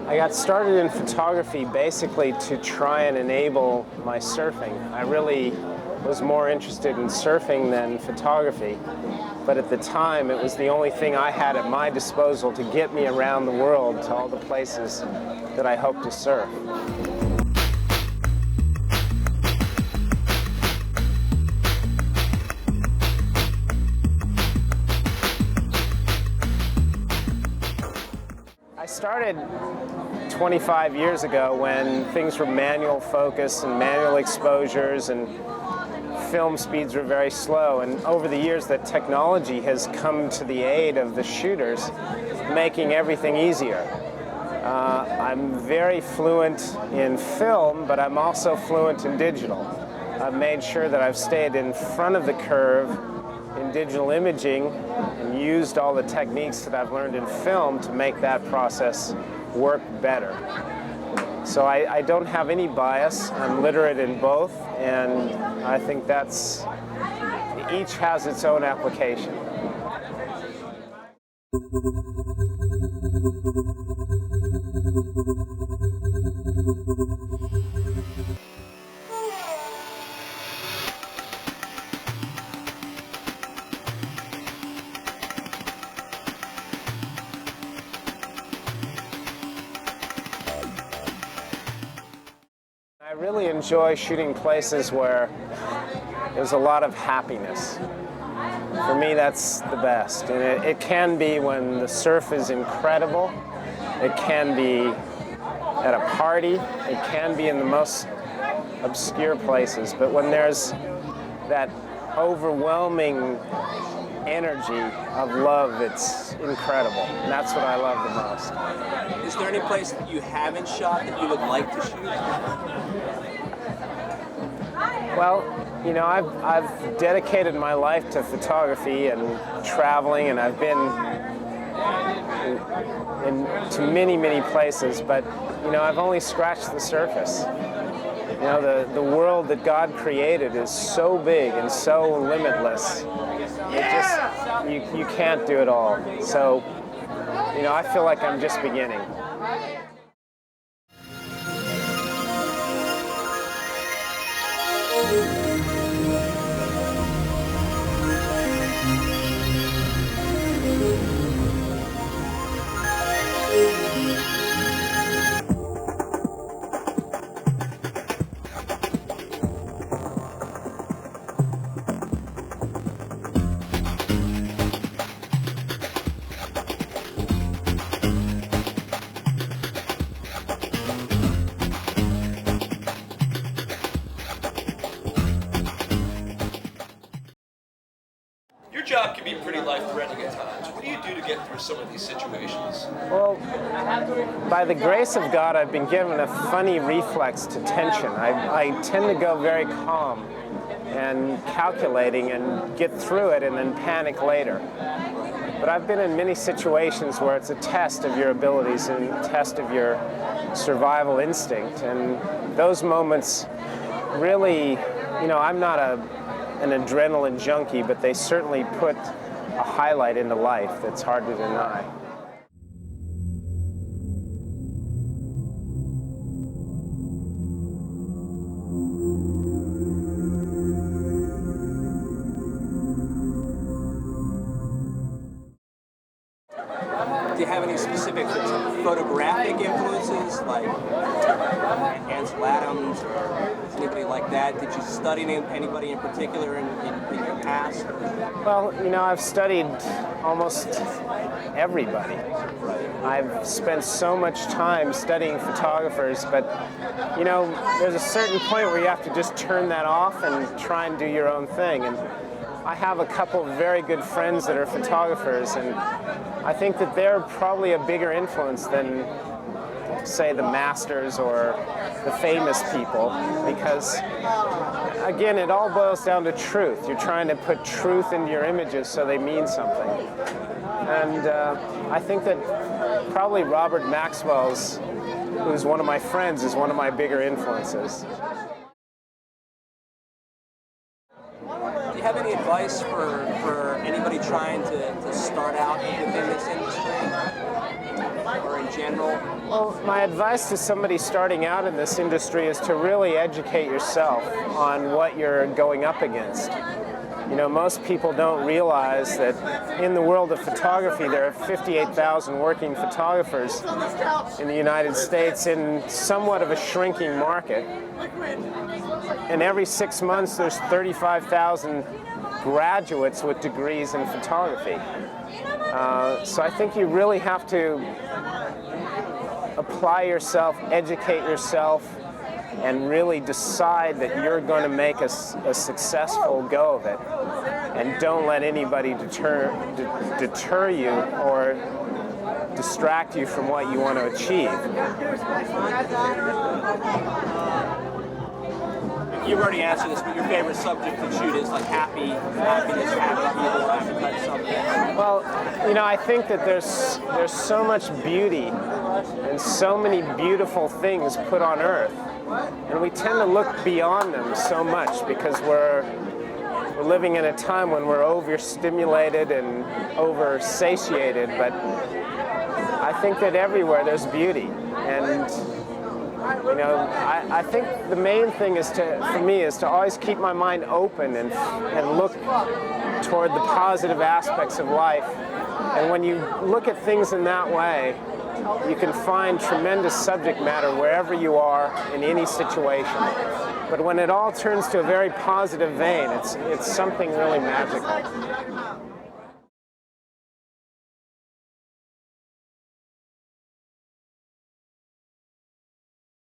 I got started in photography basically to try and enable my surfing. I really was more interested in surfing than photography, but at the time it was the only thing I had at my disposal to get me around the world to all the places that I hoped to surf. I started 25 years ago when things were manual focus and manual exposures and film speeds were very slow, and over the years that technology has come to the aid of the shooters, making everything easier. I'm very fluent in film, but I'm also fluent in digital. I've made sure that I've stayed in front of the curve in digital imaging and used all the techniques that I've learned in film to make that process work better. So I don't have any bias. I'm literate in both, and I think that's, each has its own application. I really enjoy shooting places where there's a lot of happiness. For me, that's the best. And it can be when the surf is incredible. It can be at a party. It can be in the most obscure places. But when there's that overwhelming energy of love, it's incredible. And that's what I love the most. Is there any place that you haven't shot that you would like to shoot? Well, you know, I've dedicated my life to photography and traveling, and I've been to many, many places, but, you know, I've only scratched the surface. You know, the world that God created is so big and so limitless. It just, you can't do it all. So, you know, I feel like I'm just beginning. Your job can be pretty life-threatening at times. What do you do to get through some of these situations? Well, by the grace of God, I've been given a funny reflex to tension. I tend to go very calm and calculating and get through it and then panic later. But I've been in many situations where it's a test of your abilities and a test of your survival instinct. And those moments really, you know, I'm not an adrenaline junkie, but they certainly put a highlight into life that's hard to deny. Do you have any specific photographic influences, like Ansel Adams or anybody like that? Did you study anybody in particular in your past? Well, you know, I've studied almost everybody. I've spent so much time studying photographers, but, you know, there's a certain point where you have to just turn that off and try and do your own thing. And I have a couple of very good friends that are photographers, and I think that they're probably a bigger influence than, say, the masters or the famous people, because, again, it all boils down to truth. You're trying to put truth into your images so they mean something. And I think that probably Robert Maxwell's, who's one of my friends, is one of my bigger influences. Do you have any advice for anybody trying to start out within this industry, or in general? Well, my advice to somebody starting out in this industry is to really educate yourself on what you're going up against. You know, most people don't realize that in the world of photography, there are 58,000 working photographers in the United States in somewhat of a shrinking market. And every 6 months, there's 35,000 graduates with degrees in photography. So I think you really have to apply yourself, educate yourself, and really decide that you're going to make a successful go of it. And don't let anybody deter you or distract you from what you want to achieve. You've already answered this, but your favorite subject to shoot is like happiness, happy people, happy type subject. Well, you know, I think that there's so much beauty and so many beautiful things put on Earth, and we tend to look beyond them so much because we're living in a time when we're overstimulated and oversatiated. But I think that everywhere there's beauty, and you know, I think the main thing for me is to always keep my mind open and look toward the positive aspects of life. And when you look at things in that way, you can find tremendous subject matter wherever you are in any situation. But when it all turns to a very positive vein, it's something really magical.